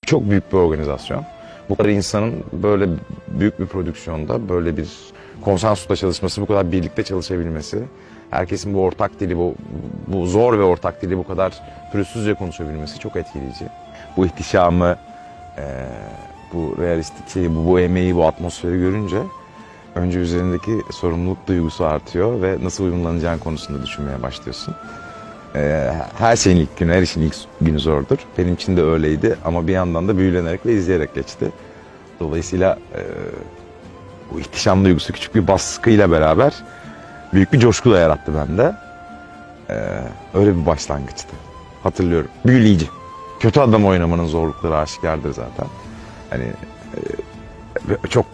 çok büyük bir organizasyon. Bu kadar insanın böyle büyük bir prodüksiyonda böyle bir konsensusla çalışması, bu kadar birlikte çalışabilmesi, herkesin bu ortak dili, bu zor ve ortak dili bu kadar pürüzsüzce konuşabilmesi çok etkileyici. Bu ihtişamı, bu realistik şeyi, bu emeği, bu atmosferi görünce önce üzerindeki sorumluluk duygusu artıyor ve nasıl uyumlanacağın konusunda düşünmeye başlıyorsun. Her şeyin ilk günü, her işin ilk günü zordur. Benim için de öyleydi ama bir yandan da büyülenerek ve izleyerek geçti. Dolayısıyla bu ihtişam duygusu küçük bir baskıyla beraber büyük bir coşku da yarattı bende. Öyle bir başlangıçtı. Hatırlıyorum. Büyüleyici. Kötü adam oynamanın zorlukları aşikardır zaten. Hani çok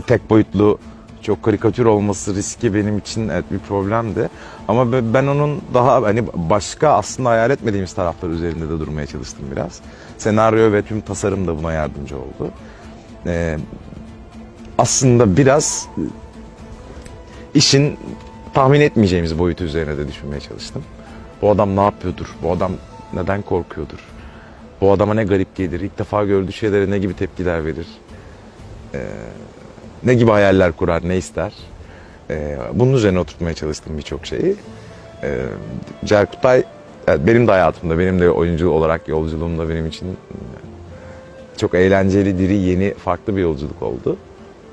tek boyutlu, çok karikatür olması riski benim için bir problemdi. Ama ben onun daha hani başka aslında hayal etmediğimiz taraflar üzerinde de durmaya çalıştım biraz. Senaryo ve tüm tasarım da buna yardımcı oldu. Aslında biraz işin tahmin etmeyeceğimiz boyutu üzerine de düşünmeye çalıştım. Bu adam ne yapıyordur? Bu adam neden korkuyordur? Bu adama ne garip gelir? İlk defa gördüğü şeylere ne gibi tepkiler verir? Ne gibi hayaller kurar, ne ister? Bunun üzerine oturtmaya çalıştım birçok şeyi. Cerkutay, benim de hayatımda, benim de oyuncu olarak yolculuğumda benim için çok eğlenceli, diri, yeni, farklı bir yolculuk oldu.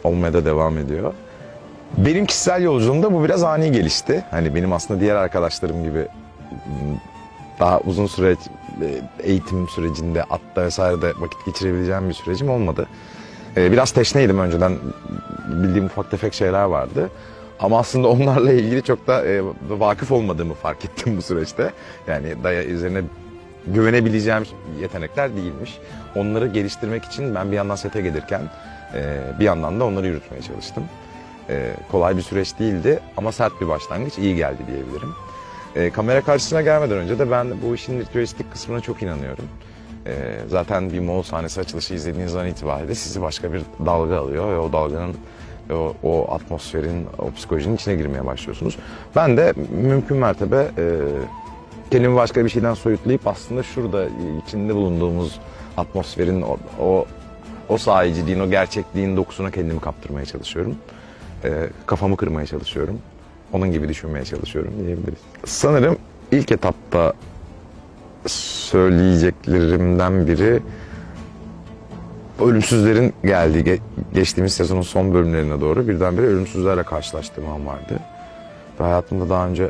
Olmaya da devam ediyor. Benim kişisel yolculuğumda bu biraz ani gelişti. Hani benim aslında diğer arkadaşlarım gibi daha uzun süre eğitim sürecinde, atta vesairede vakit geçirebileceğim bir sürecim olmadı. Biraz teşneydim önceden, bildiğim ufak tefek şeyler vardı. Ama aslında onlarla ilgili çok da vakıf olmadığımı fark ettim bu süreçte. Yani üzerine güvenebileceğim yetenekler değilmiş. Onları geliştirmek için ben bir yandan sete gelirken bir yandan da onları yürütmeye çalıştım. Kolay bir süreç değildi ama sert bir başlangıç, iyi geldi diyebilirim. Kamera karşısına gelmeden önce de ben bu işin ritüelistik kısmına çok inanıyorum. Zaten bir Moğol sahnesi açılışı izlediğiniz an itibariyle sizi başka bir dalga alıyor ve o dalganın, o atmosferin, o psikolojinin içine girmeye başlıyorsunuz. Ben de mümkün mertebe kendimi başka bir şeyden soyutlayıp aslında şurada içinde bulunduğumuz atmosferin, o sahiciliğin, o gerçekliğin dokusuna kendimi kaptırmaya çalışıyorum. Kafamı kırmaya çalışıyorum. Onun gibi düşünmeye çalışıyorum diyebiliriz. Sanırım ilk etapta söyleyeceklerimden biri Ölümsüzlerin geldiği, geçtiğimiz sezonun son bölümlerine doğru birdenbire ölümsüzlerle karşılaştığım an vardı. Ve hayatımda daha önce,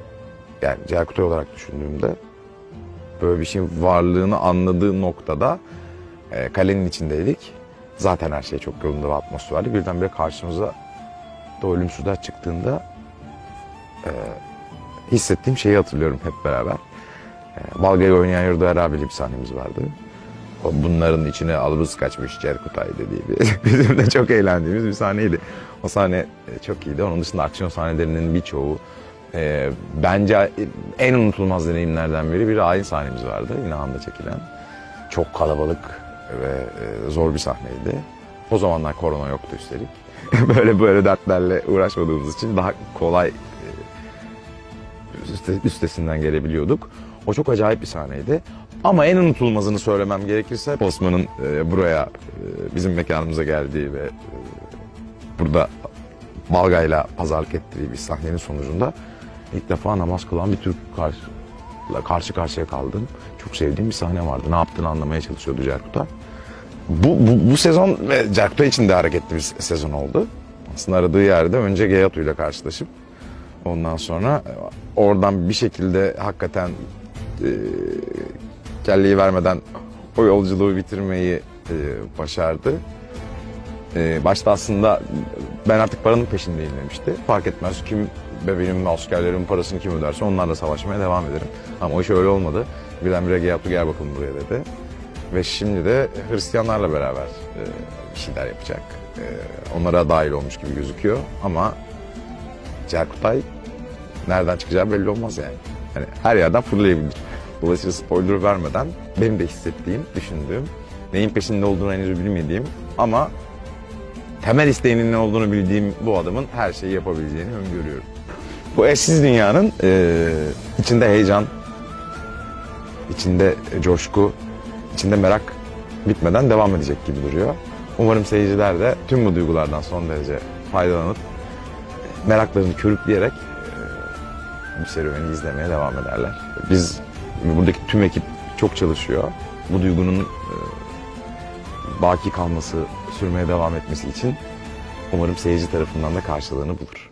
yani Cerkutay olarak düşündüğümde böyle bir şeyin varlığını anladığı noktada kalenin içindeydik. Zaten her şey çok yolunda ve atmosferli. Birdenbire karşımıza da ölümsüzler çıktığında hissettiğim şeyi hatırlıyorum hep beraber. Balga'yı oynayan Yurda Erabili'li bir sahnemiz vardı. Bunların içine albız kaçmış Cerkutay dediği bizim de çok eğlendiğimiz bir sahneydi. O sahne çok iyiydi. Onun dışında aksiyon sahnelerinin birçoğu bence en unutulmaz deneyimlerden biri. Bir ayin sahnemiz vardı yine anda çekilen. Çok kalabalık ve zor bir sahneydi. O zamanlar korona yoktu üstelik. böyle dertlerle uğraşmadığımız için daha kolay üstesinden gelebiliyorduk. O çok acayip bir sahneydi. Ama en unutulmazını söylemem gerekirse Osman'ın buraya, bizim mekanımıza geldiği ve burada Balga'yla pazarlık ettiği bir sahnenin sonucunda ilk defa namaz kılan bir Türk karşı karşıya kaldım. Çok sevdiğim bir sahne vardı. Ne yaptığını anlamaya çalışıyordu Cerkutay. Bu sezon Cerkutay için de hareketli bir sezon oldu. Aslında aradığı yerde önce Geyatu ile karşılaşıp ondan sonra oradan bir şekilde hakikaten kelleyi vermeden o yolculuğu bitirmeyi başardı. Başta aslında ben artık paranın peşindeyim demişti. Fark etmez kim ve benim askerlerimin parasını kim öderse onlarla savaşmaya devam ederim. Ama o iş öyle olmadı. Birdenbire Geyatu gel bakalım buraya dedi. Ve şimdi de Hristiyanlarla beraber bir şeyler yapacak. Onlara dahil olmuş gibi gözüküyor ama Cerkutay nereden çıkacağı belli olmaz yani. Hani her yerden fırlayabilir. Dolayısıyla spoiler vermeden benim de hissettiğim, düşündüğüm, neyin peşinde olduğunu henüz bilmediğim ama temel isteğinin ne olduğunu bildiğim bu adamın her şeyi yapabileceğini öngörüyorum. Bu eşsiz dünyanın içinde heyecan, içinde coşku, içinde merak bitmeden devam edecek gibi duruyor. Umarım seyirciler de tüm bu duygulardan son derece faydalanıp meraklarını körükleyerek bu serüveni izlemeye devam ederler. Biz, buradaki tüm ekip çok çalışıyor. Bu duygunun baki kalması, sürmeye devam etmesi için umarım seyirci tarafından da karşılığını bulur.